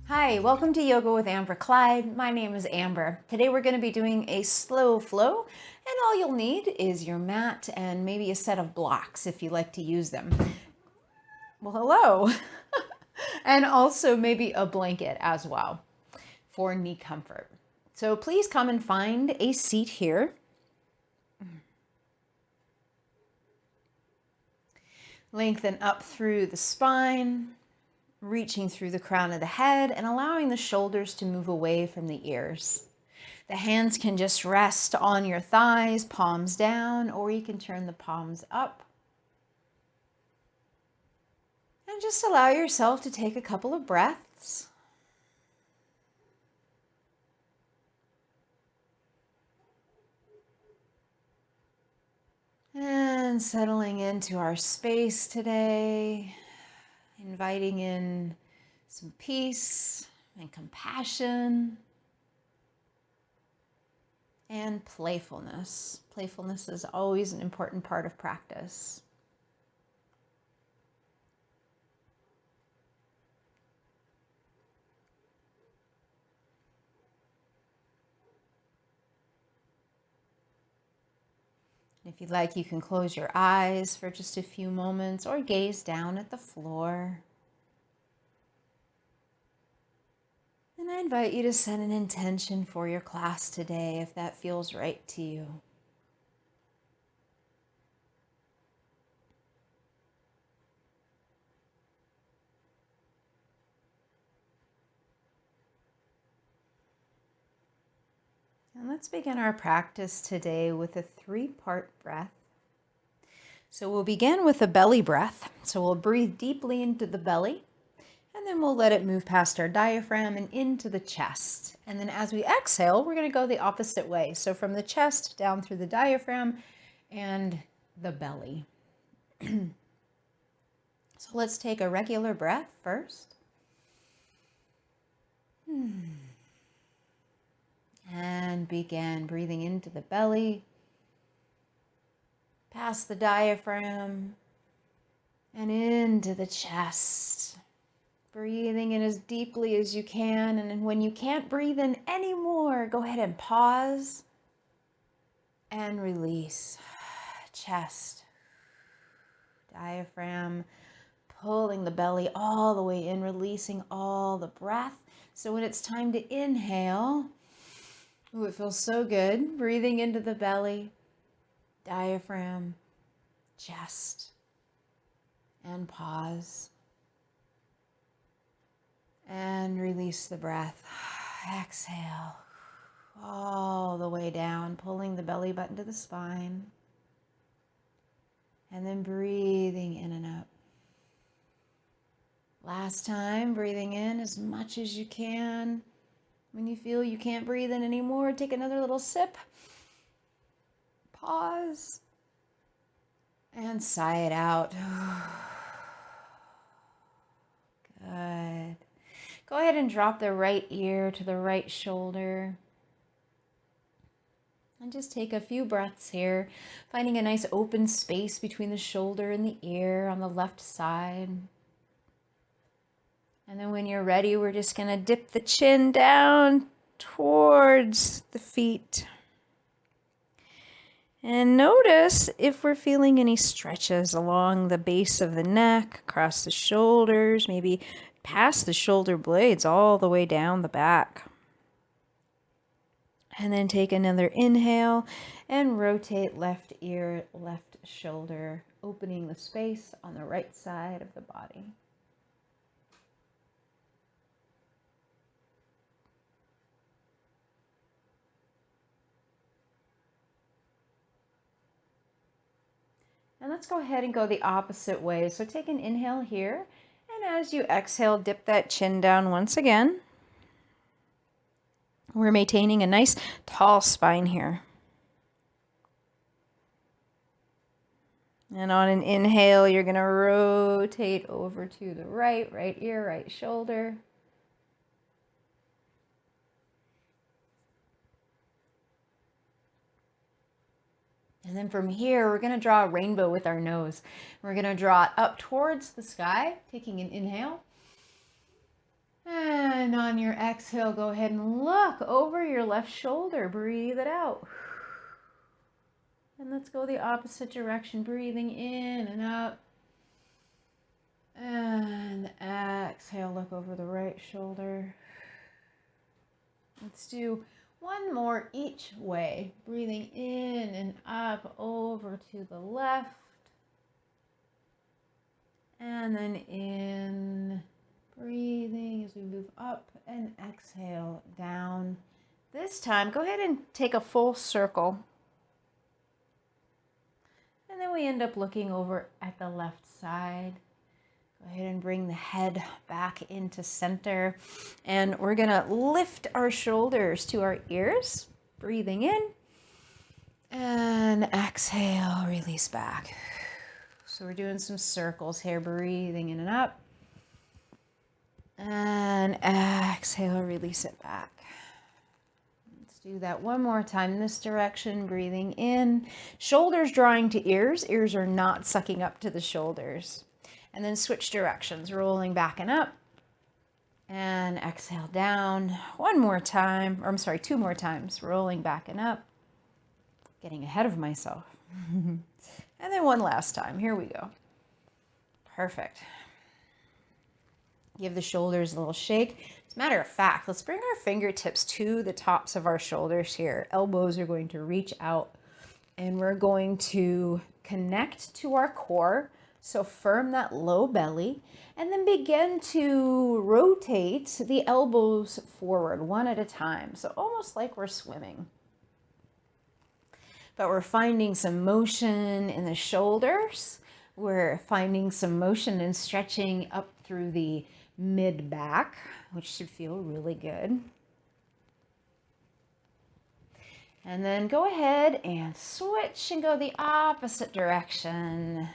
Hi, welcome to Yoga with Amber Kleid. My name is Amber. Today we're going to be doing a slow flow, and all you'll need is your mat and maybe a set of blocks if you like to use them. Well, hello. And also maybe a blanket as well for knee comfort. So please come and find a seat here. Lengthen up through the spine, reaching through the crown of the head and allowing the shoulders to move away from the ears. The hands can just rest on your thighs, palms down, or you can turn the palms up. And just allow yourself to take a couple of breaths. And settling into our space today, inviting in some peace and compassion and playfulness. Playfulness is always an important part of practice. If you'd like, you can close your eyes for just a few moments or gaze down at the floor. And I invite you to set an intention for your class today if that feels right to you. And let's begin our practice today with a 3-part breath. So we'll begin with a belly breath. So we'll breathe deeply into the belly, and then we'll let it move past our diaphragm and into the chest. And then as we exhale, we're going to go the opposite way. So from the chest down through the diaphragm and the belly. So let's take a regular breath first. And begin breathing into the belly, past the diaphragm, and into the chest. Breathing in as deeply as you can, and when you can't breathe in anymore, go ahead and pause and release. Chest, diaphragm, pulling the belly all the way in, releasing all the breath. So when it's time to inhale, ooh, it feels so good. Breathing into the belly, diaphragm, chest, and pause. And release the breath. Exhale all the way down, pulling the belly button to the spine. And then breathing in and up. Last time, breathing in as much as you can. When you feel you can't breathe in anymore, take another little sip. Pause. And sigh it out. Good. Go ahead and drop the right ear to the right shoulder. And just take a few breaths here, finding a nice open space between the shoulder and the ear on the left side. And then when you're ready, we're just going to dip the chin down towards the feet. And notice if we're feeling any stretches along the base of the neck, across the shoulders, maybe past the shoulder blades all the way down the back. And then take another inhale and rotate left ear, left shoulder, opening the space on the right side of the body. And let's go ahead and go the opposite way. So take an inhale here, and as you exhale, dip that chin down once again. We're maintaining a nice tall spine here. And on an inhale, you're going to rotate over to the right ear, right shoulder. And then from here, we're going to draw a rainbow with our nose. We're going to draw it up towards the sky, taking an inhale. And on your exhale, go ahead and look over your left shoulder. Breathe it out. And let's go the opposite direction, breathing in and up. And exhale, look over the right shoulder. Let's do one more each way, breathing in and up over to the left. And then in, breathing as we move up, and exhale down. This time, go ahead and take a full circle. And then we end up looking over at the left side. Go ahead and bring the head back into center. And we're gonna lift our shoulders to our ears, breathing in. And exhale, release back. So we're doing some circles here, breathing in and up. And exhale, release it back. Let's do that one more time in this direction, breathing in. Shoulders drawing to ears. Ears are not sucking up to the shoulders. And then switch directions, rolling back and up. And exhale down. One more time, or I'm sorry, two more times, rolling back and up. Getting ahead of myself. And then one last time, here we go. Perfect. Give the shoulders a little shake. As a matter of fact, let's bring our fingertips to the tops of our shoulders here. Elbows are going to reach out, and we're going to connect to our core. So firm that low belly, and then begin to rotate the elbows forward one at a time. So almost like we're swimming. But we're finding some motion in the shoulders. We're finding some motion and stretching up through the mid-back, which should feel really good. And then go ahead and switch and go the opposite direction.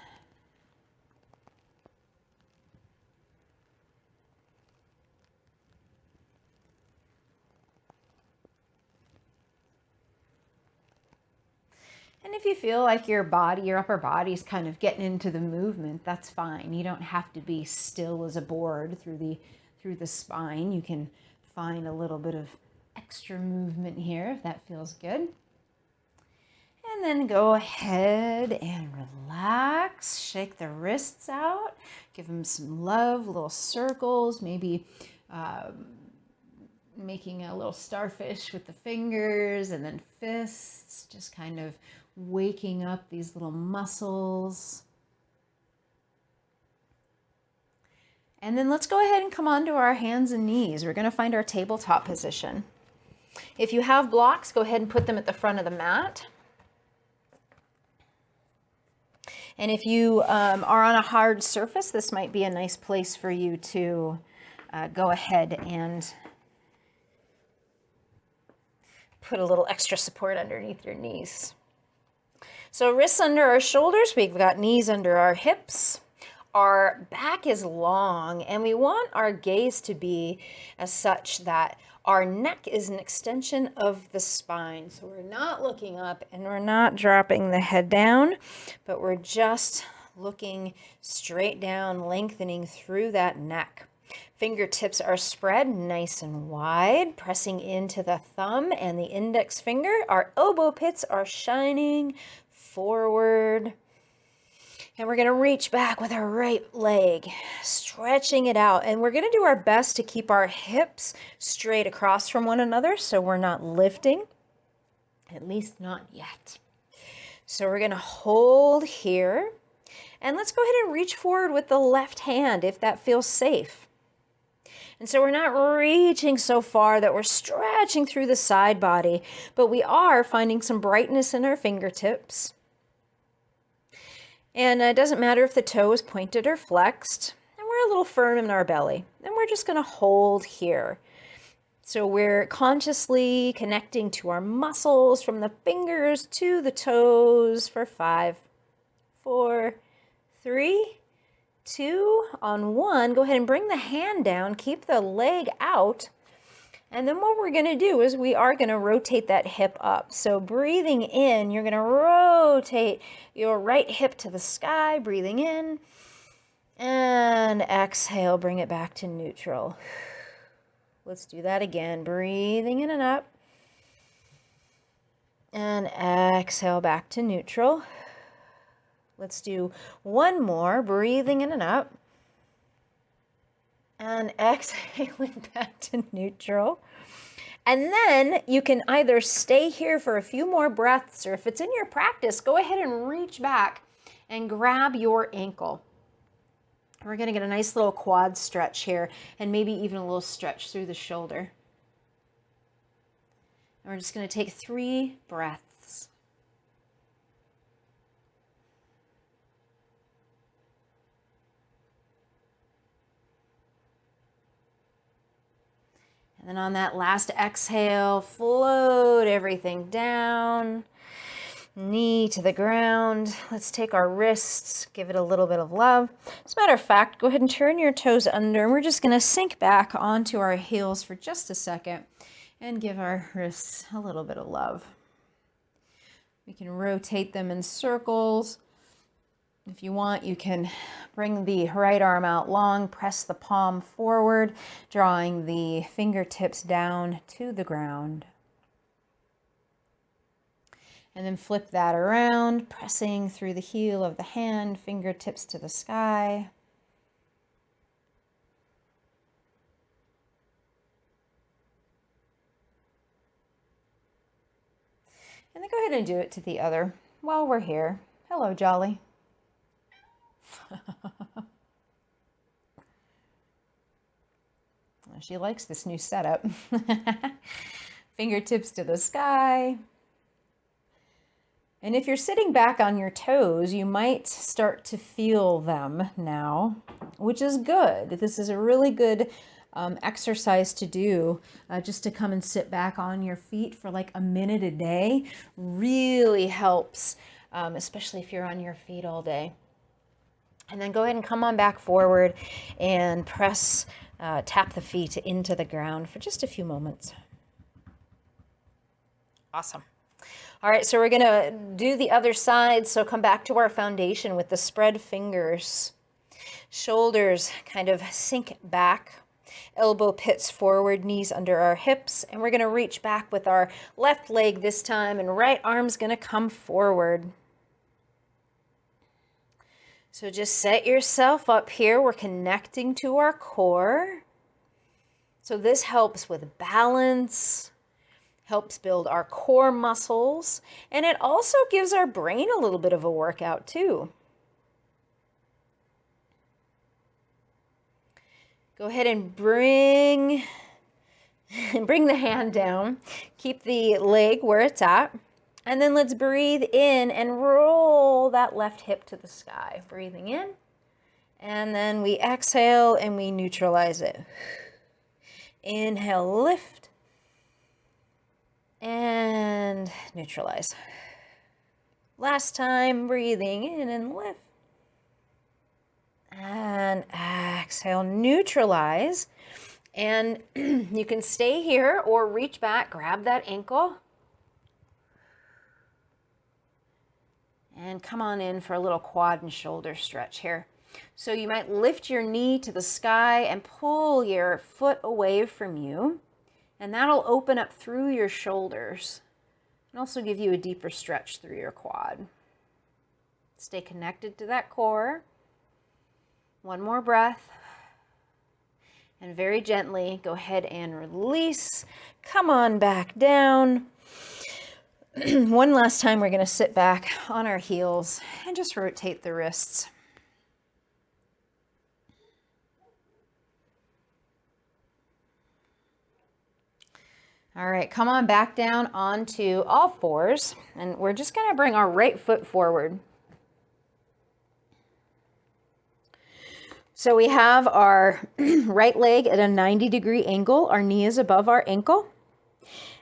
And if you feel like your body, your upper body is kind of getting into the movement, that's fine. You don't have to be still as a board through the spine. You can find a little bit of extra movement here if that feels good. And then go ahead and relax. Shake the wrists out. Give them some love, little circles, maybe making a little starfish with the fingers, and then fists, just kind of waking up these little muscles. And then let's go ahead and come onto our hands and knees. We're going to find our tabletop position. If you have blocks, go ahead and put them at the front of the mat. And if you are on a hard surface, this might be a nice place for you to go ahead and put a little extra support underneath your knees. So wrists under our shoulders, we've got knees under our hips. Our back is long, and we want our gaze to be as such that our neck is an extension of the spine. So we're not looking up and we're not dropping the head down, but we're just looking straight down, lengthening through that neck. Fingertips are spread nice and wide, pressing into the thumb and the index finger. Our elbow pits are shining forward. And we're going to reach back with our right leg, stretching it out. And we're going to do our best to keep our hips straight across from one another so we're not lifting, at least not yet. So we're going to hold here. And let's go ahead and reach forward with the left hand if that feels safe. And so we're not reaching so far that we're stretching through the side body, but we are finding some brightness in our fingertips. And it doesn't matter if the toe is pointed or flexed. And we're a little firm in our belly. And we're just going to hold here. So we're consciously connecting to our muscles from the fingers to the toes for 5, 4, 3, 2, on 1. Go ahead and bring the hand down, keep the leg out. And then what we're going to do is we are going to rotate that hip up. So breathing in, you're going to rotate your right hip to the sky, breathing in. And exhale, bring it back to neutral. Let's do that again. Breathing in and up. And exhale back to neutral. Let's do one more. Breathing in and up. And exhaling back to neutral. And then you can either stay here for a few more breaths, or if it's in your practice, go ahead and reach back and grab your ankle. We're going to get a nice little quad stretch here, and maybe even a little stretch through the shoulder. And we're just going to take 3 breaths. And then on that last exhale, float everything down, knee to the ground. Let's take our wrists, give it a little bit of love. As a matter of fact, go ahead and turn your toes under, and we're just going to sink back onto our heels for just a second and give our wrists a little bit of love. We can rotate them in circles. If you want, you can bring the right arm out long, press the palm forward, drawing the fingertips down to the ground. And then flip that around, pressing through the heel of the hand, fingertips to the sky. And then go ahead and do it to the other while we're here. Hello, Jolly. She likes this new setup. Fingertips to the sky. And if you're sitting back on your toes, you might start to feel them now, which is good. This is a really good exercise to do, just to come and sit back on your feet for like a minute a day. Really helps, especially if you're on your feet all day. And then go ahead and come on back forward and press, tap the feet into the ground for just a few moments. Awesome. All right, so we're going to do the other side. So come back to our foundation with the spread fingers. Shoulders kind of sink back. Elbow pits forward, knees under our hips. And we're going to reach back with our left leg this time, and right arm's going to come forward. So just set yourself up here. We're connecting to our core. So this helps with balance, helps build our core muscles, and it also gives our brain a little bit of a workout too. Go ahead and bring the hand down. Keep the leg where it's at. And then let's breathe in and roll that left hip to the sky. Breathing in. And then we exhale and we neutralize it. Inhale, lift. And neutralize. Last time, breathing in and lift. And exhale, neutralize. And you can stay here or reach back, grab that ankle. And come on in for a little quad and shoulder stretch here. So you might lift your knee to the sky and pull your foot away from you. And that'll open up through your shoulders and also give you a deeper stretch through your quad. Stay connected to that core. One more breath. And very gently, go ahead and release. Come on back down. One last time, we're going to sit back on our heels and just rotate the wrists. All right, come on back down onto all fours, and we're just going to bring our right foot forward. So we have our right leg at a 90-degree angle. Our knee is above our ankle.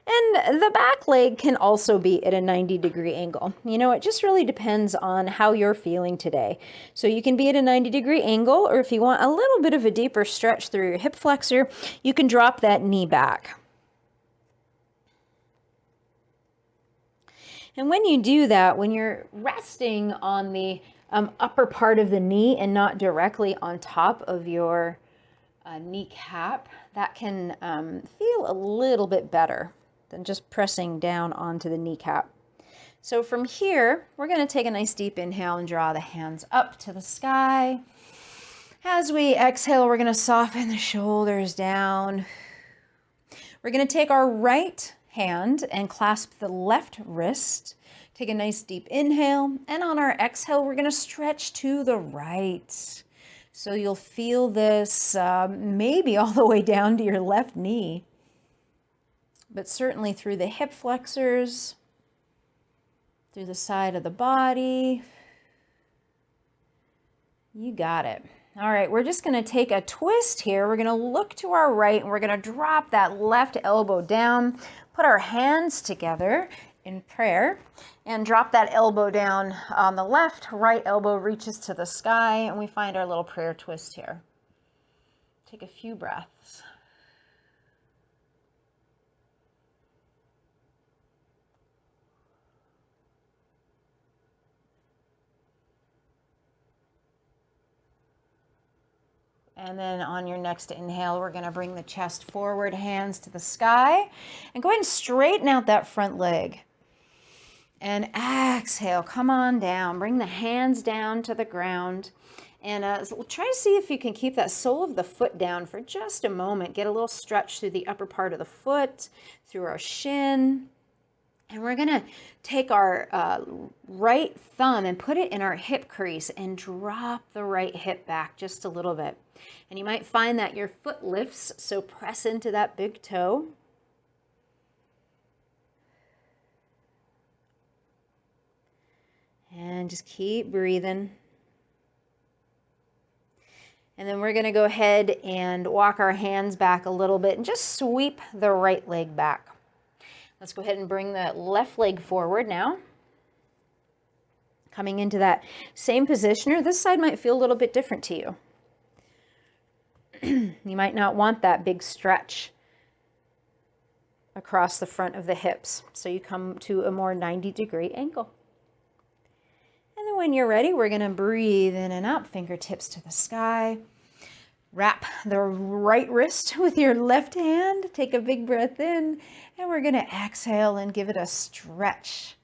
And the back leg can also be at a 90-degree angle. You know, it just really depends on how you're feeling today. So you can be at a 90-degree angle, or if you want a little bit of a deeper stretch through your hip flexor, you can drop that knee back. And when you do that, when you're resting on the upper part of the knee and not directly on top of your kneecap, that can feel a little bit better than just pressing down onto the kneecap. So from here, we're going to take a nice deep inhale and draw the hands up to the sky. As we exhale, we're going to soften the shoulders down. We're going to take our right hand and clasp the left wrist. Take a nice deep inhale, and on our exhale, we're going to stretch to the right. So you'll feel this maybe all the way down to your left knee, but certainly through the hip flexors, through the side of the body. You got it. All right, we're just going to take a twist here. We're going to look to our right, and we're going to drop that left elbow down, put our hands together in prayer, and drop that elbow down on the left. Right elbow reaches to the sky, and we find our little prayer twist here. Take a few breaths. And then on your next inhale, we're going to bring the chest forward, hands to the sky, and go ahead and straighten out that front leg. And exhale, come on down, bring the hands down to the ground, and try to see if you can keep that sole of the foot down for just a moment. Get a little stretch through the upper part of the foot, through our shin. And we're going to take our right thumb and put it in our hip crease and drop the right hip back just a little bit. And you might find that your foot lifts, so press into that big toe. And just keep breathing. And then we're going to go ahead and walk our hands back a little bit and just sweep the right leg back. Let's go ahead and bring the left leg forward now. Coming into that same position, or this side might feel a little bit different to you. You might not want that big stretch across the front of the hips. So you come to a more 90-degree angle. And then when you're ready, we're going to breathe in and out, fingertips to the sky. Wrap the right wrist with your left hand. Take a big breath in, and we're going to exhale and give it a stretch.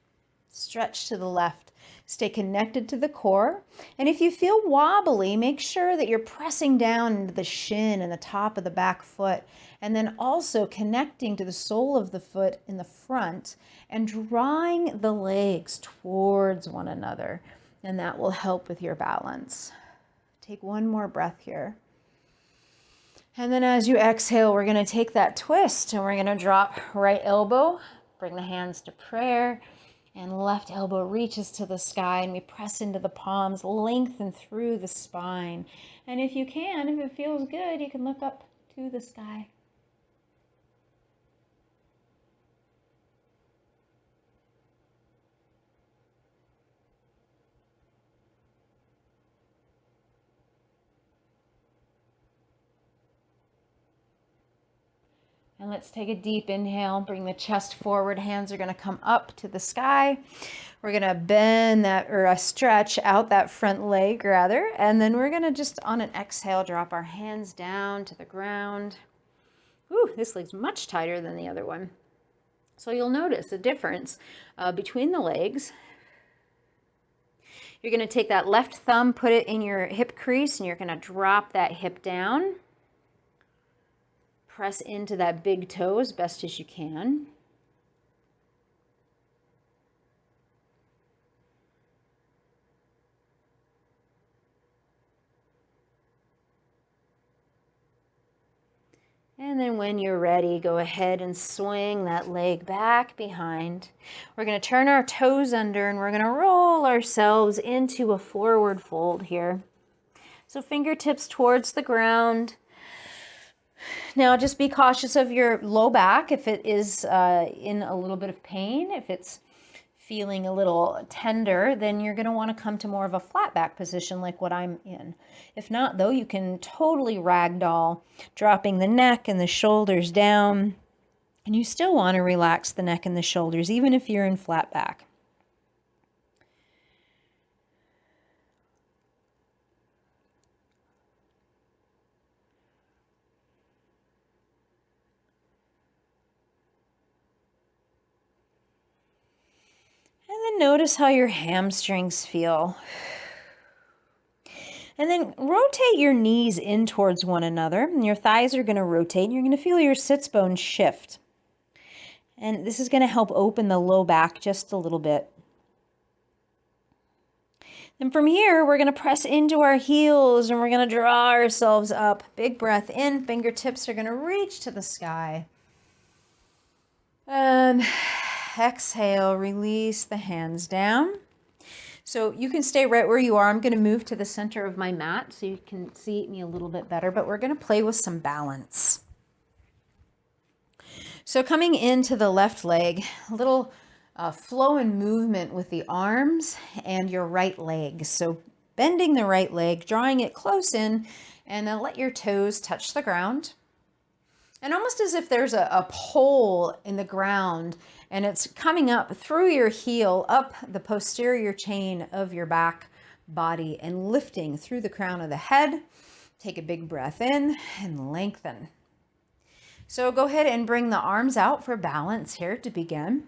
Stretch to the left. Stay connected to the core. And if you feel wobbly, make sure that you're pressing down into the shin and the top of the back foot, and then also connecting to the sole of the foot in the front and drawing the legs towards one another. And that will help with your balance. Take one more breath here. And then as you exhale, we're going to take that twist and we're going to drop right elbow, bring the hands to prayer, and left elbow reaches to the sky, and we press into the palms, lengthen through the spine. And if you can, if it feels good, you can look up to the sky. And let's take a deep inhale, bring the chest forward, hands are going to come up to the sky. We're going to bend that, or stretch out that front leg rather, and then we're going to just on an exhale, drop our hands down to the ground. Ooh, this leg's much tighter than the other one. So you'll notice a difference between the legs. You're going to take that left thumb, put it in your hip crease, and you're going to drop that hip down. Press into that big toe as best as you can. And then when you're ready, go ahead and swing that leg back behind. We're going to turn our toes under and we're going to roll ourselves into a forward fold here. So fingertips towards the ground. Now just be cautious of your low back if it is in a little bit of pain. If it's feeling a little tender, then you're going to want to come to more of a flat back position like what I'm in. If not, though, you can totally ragdoll, dropping the neck and the shoulders down. And you still want to relax the neck and the shoulders, even if you're in flat back. And then notice how your hamstrings feel. And then rotate your knees in towards one another. And your thighs are going to rotate. And you're going to feel your sits bones shift. And this is going to help open the low back just a little bit. And from here, we're going to press into our heels and we're going to draw ourselves up. Big breath in. Fingertips are going to reach to the sky. And exhale, release the hands down. So you can stay right where you are. I'm going to move to the center of my mat so you can see me a little bit better, but we're going to play with some balance. So coming into the left leg, a little flow and movement with the arms and your right leg. So bending the right leg, drawing it close in, and then let your toes touch the ground. And almost as if there's a pole in the ground and it's coming up through your heel, up the posterior chain of your back body and lifting through the crown of the head. Take a big breath in and lengthen. So go ahead and bring the arms out for balance here to begin.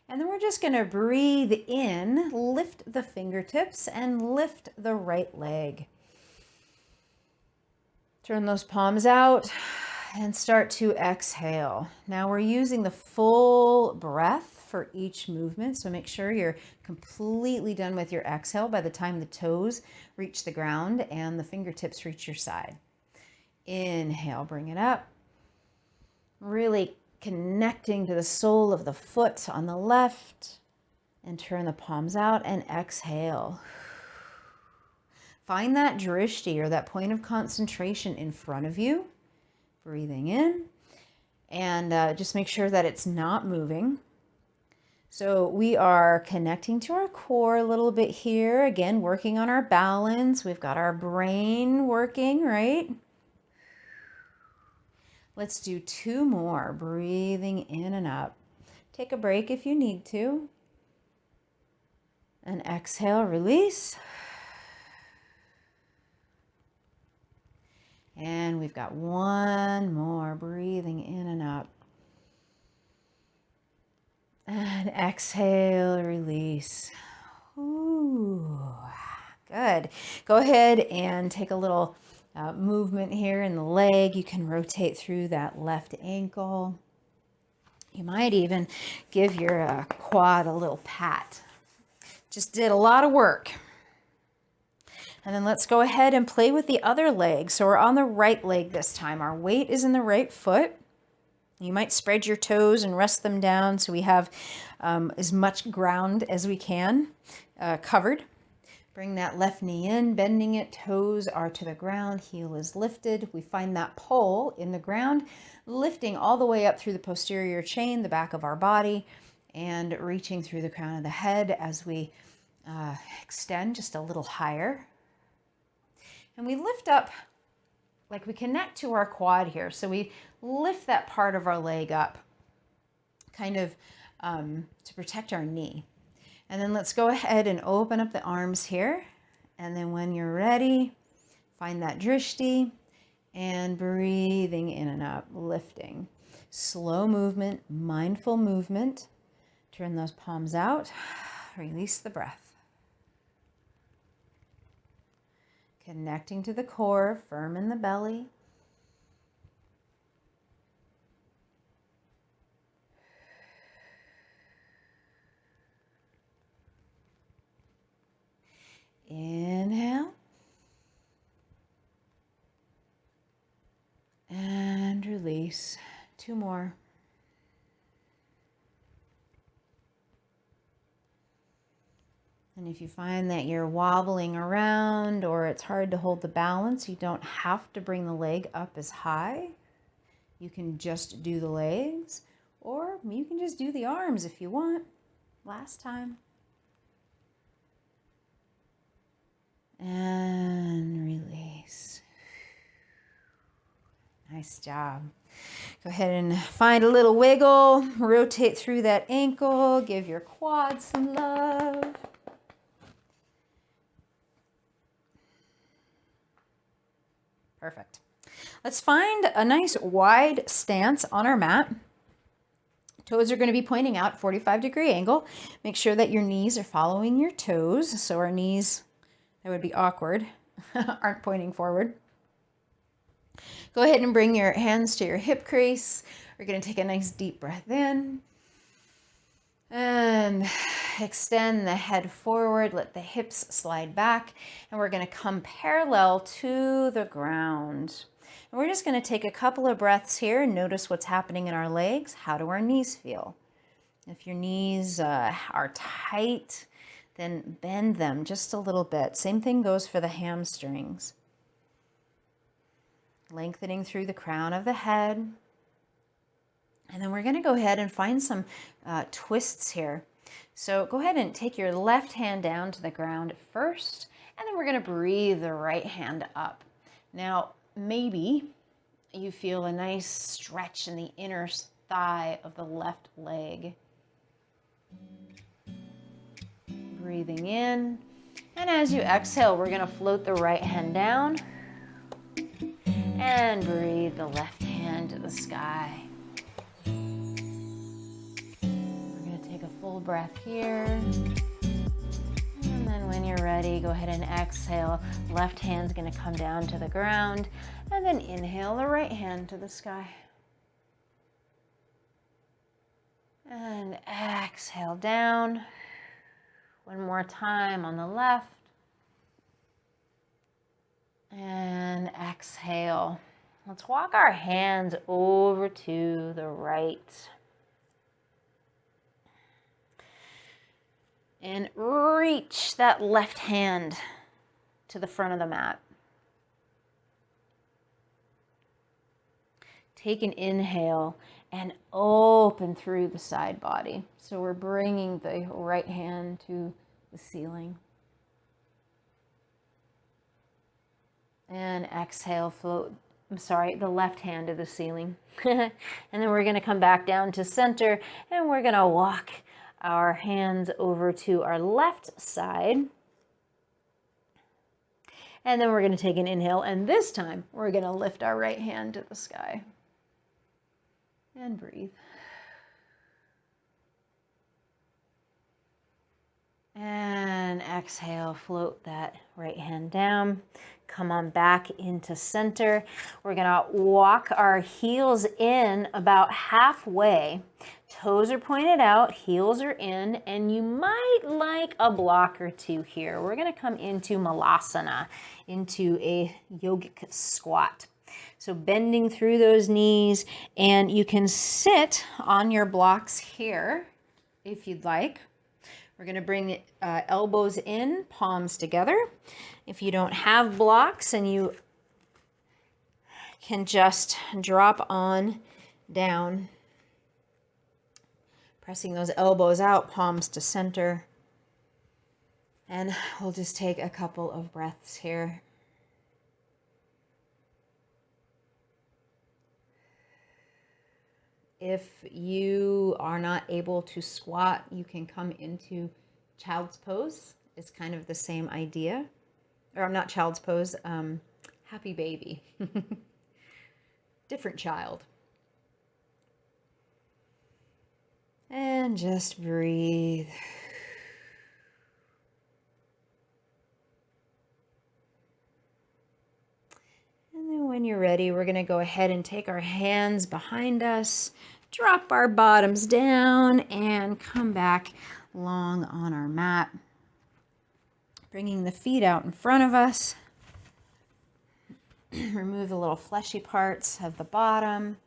And then we're just going to breathe in, lift the fingertips and lift the right leg. Turn those palms out. And start to exhale. Now we're using the full breath for each movement. So make sure you're completely done with your exhale by the time the toes reach the ground and the fingertips reach your side. Inhale, bring it up. Really connecting to the sole of the foot on the left. And turn the palms out and exhale. Find that drishti or that point of concentration in front of you. Breathing in and just make sure that it's not moving. So we are connecting to our core a little bit here. Again, working on our balance. We've got our brain working, right? Let's do 2 more. Breathing in and up. Take a break if you need to. And exhale, release. And we've got 1 more, breathing in and up. And exhale, release. Ooh, good. Go ahead and take a little movement here in the leg. You can rotate through that left ankle. You might even give your quad a little pat. Just did a lot of work. And then let's go ahead and play with the other leg. So we're on the right leg this time. Our weight is in the right foot. You might spread your toes and rest them down so we have as much ground as we can covered. Bring that left knee in, bending it. Toes are to the ground. Heel is lifted. We find that pole in the ground, lifting all the way up through the posterior chain, the back of our body, and reaching through the crown of the head as we extend just a little higher. And we lift up, like we connect to our quad here. So we lift that part of our leg up, kind of to protect our knee. And then let's go ahead and open up the arms here. And then when you're ready, find that drishti and breathing in and up, lifting. Slow movement, mindful movement. Turn those palms out, release the breath. Connecting to the core, firm in the belly. Inhale. And release. 2 more. And if you find that you're wobbling around or it's hard to hold the balance, you don't have to bring the leg up as high. You can just do the legs, or you can just do the arms if you want. Last time. And release. Nice job. Go ahead and find a little wiggle. Rotate through that ankle. Give your quads some love. Perfect. Let's find a nice wide stance on our mat. Toes are going to be pointing out, 45-degree angle. Make sure that your knees are following your toes. So our knees, that would be awkward, aren't pointing forward. Go ahead and bring your hands to your hip crease. We're going to take a nice deep breath in. And extend the head forward, let the hips slide back, and we're going to come parallel to the ground. And we're just going to take a couple of breaths here and notice what's happening in our legs. How do our knees feel? If your knees are tight, then bend them just a little bit. Same thing goes for the hamstrings. Lengthening through the crown of the head. And then we're going to go ahead and find some twists here. So go ahead and take your left hand down to the ground first, and then we're going to breathe the right hand up. Now, maybe you feel a nice stretch in the inner thigh of the left leg. Breathing in, and as you exhale, we're going to float the right hand down and breathe the left hand to the sky. Full breath here. And then when you're ready, go ahead and exhale. Left hand's going to come down to the ground. And then inhale the right hand to the sky. And exhale down. One more time on the left. And exhale. Let's walk our hands over to the right. And reach that left hand to the front of the mat. Take an inhale and open through the side body. So we're bringing the right hand to the ceiling. And exhale, float, the left hand to the ceiling. And then we're going to come back down to center, and we're going to walk our hands over to our left side. And then we're going to take an inhale, and this time we're going to lift our right hand to the sky. And breathe. And exhale, float that right hand down. Come on back into center. We're gonna walk our heels in about halfway. Toes are pointed out, heels are in, and you might like a block or two here. We're gonna come into Malasana, into a yogic squat. So bending through those knees, and you can sit on your blocks here if you'd like. We're going to bring elbows in, palms together. If you don't have blocks, and you can just drop on down, pressing those elbows out, palms to center. And we'll just take a couple of breaths here. If you are not able to squat, you can come into child's pose. It's kind of the same idea. Or not child's pose, happy baby. Different child. And just breathe. And then when you're ready, we're going to go ahead and take our hands behind us, drop our bottoms down, and come back long on our mat. Bringing the feet out in front of us. Remove the little fleshy parts of the bottom.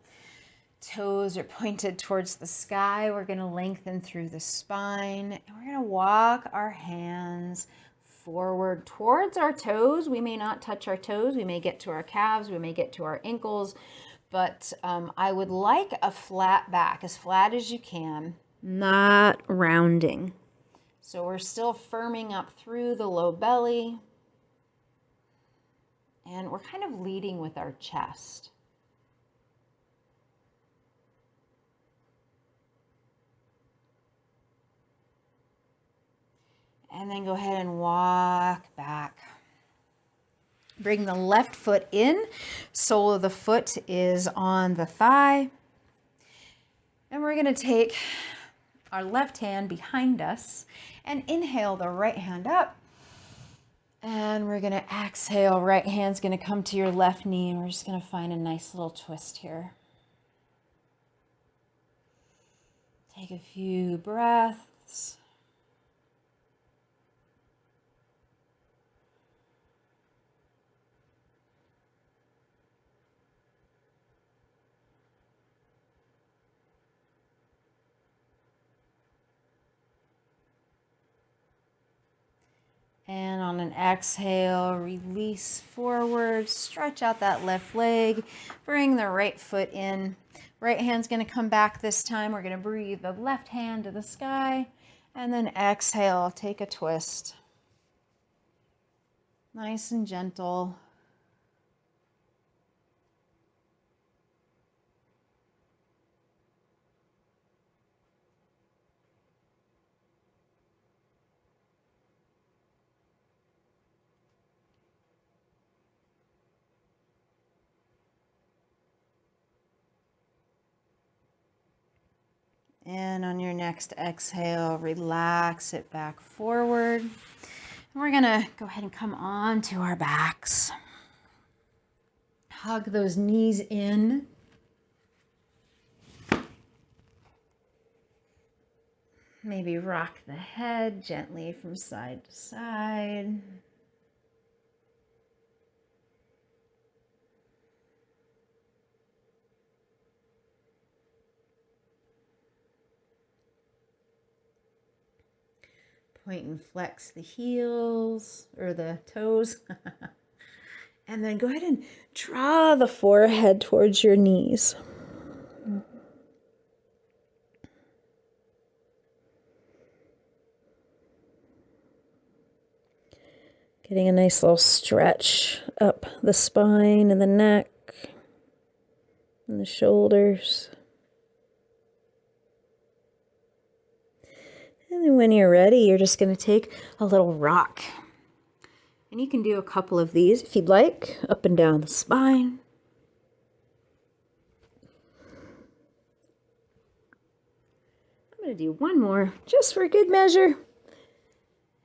Toes are pointed towards the sky. We're going to lengthen through the spine. And we're going to walk our hands forward towards our toes. We may not touch our toes. We may get to our calves. We may get to our ankles. But I would like a flat back, as flat as you can, not rounding. So we're still firming up through the low belly. And we're kind of leading with our chest. And then go ahead and walk back. Bring the left foot in. Sole of the foot is on the thigh. And we're going to take our left hand behind us and inhale the right hand up. And we're going to exhale. Right hand's going to come to your left knee. And we're just going to find a nice little twist here. Take a few breaths. And on an exhale, release forward, stretch out that left leg, bring the right foot in. Right hand's going to come back this time. We're going to breathe the left hand to the sky, and then exhale, take a twist. Nice and gentle. And on your next exhale, relax it back forward. And we're going to go ahead and come on to our backs. Hug those knees in. Maybe rock the head gently from side to side. Point and flex the heels or the toes. And then go ahead and draw the forehead towards your knees. Getting a nice little stretch up the spine and the neck and the shoulders. And then when you're ready, you're just going to take a little rock. And you can do a couple of these if you'd like, up and down the spine. I'm going to do one more just for good measure.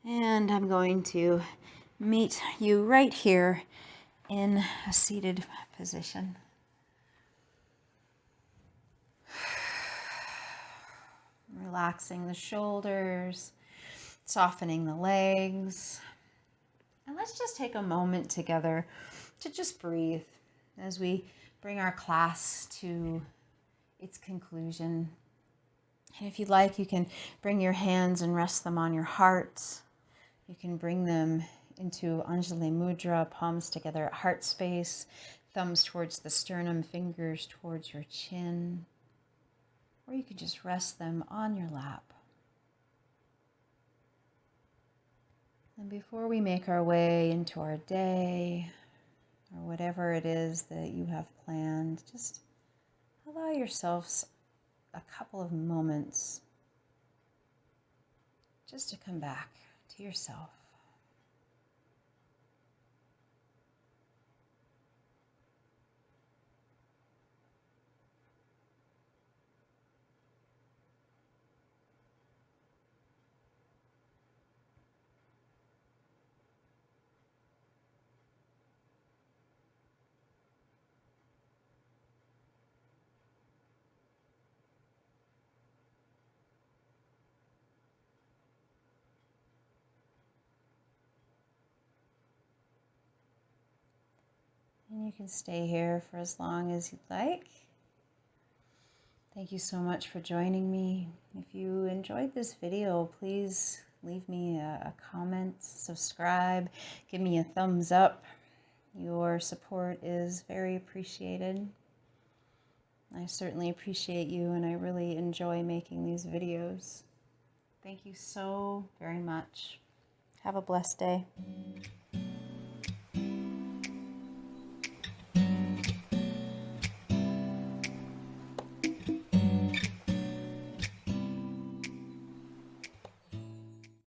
And I'm going to meet you right here in a seated position. Relaxing the shoulders, softening the legs. And let's just take a moment together to just breathe as we bring our class to its conclusion. And if you'd like, you can bring your hands and rest them on your heart. You can bring them into Anjali Mudra, palms together at heart space, thumbs towards the sternum, fingers towards your chin. Or you can just rest them on your lap. And before we make our way into our day, or whatever it is that you have planned, just allow yourselves a couple of moments just to come back to yourself. And you can stay here for as long as you'd like. Thank you so much for joining me. If you enjoyed this video, please leave me a comment, subscribe, give me a thumbs up. Your support is very appreciated. I certainly appreciate you, and I really enjoy making these videos. Thank you so very much. Have a blessed day.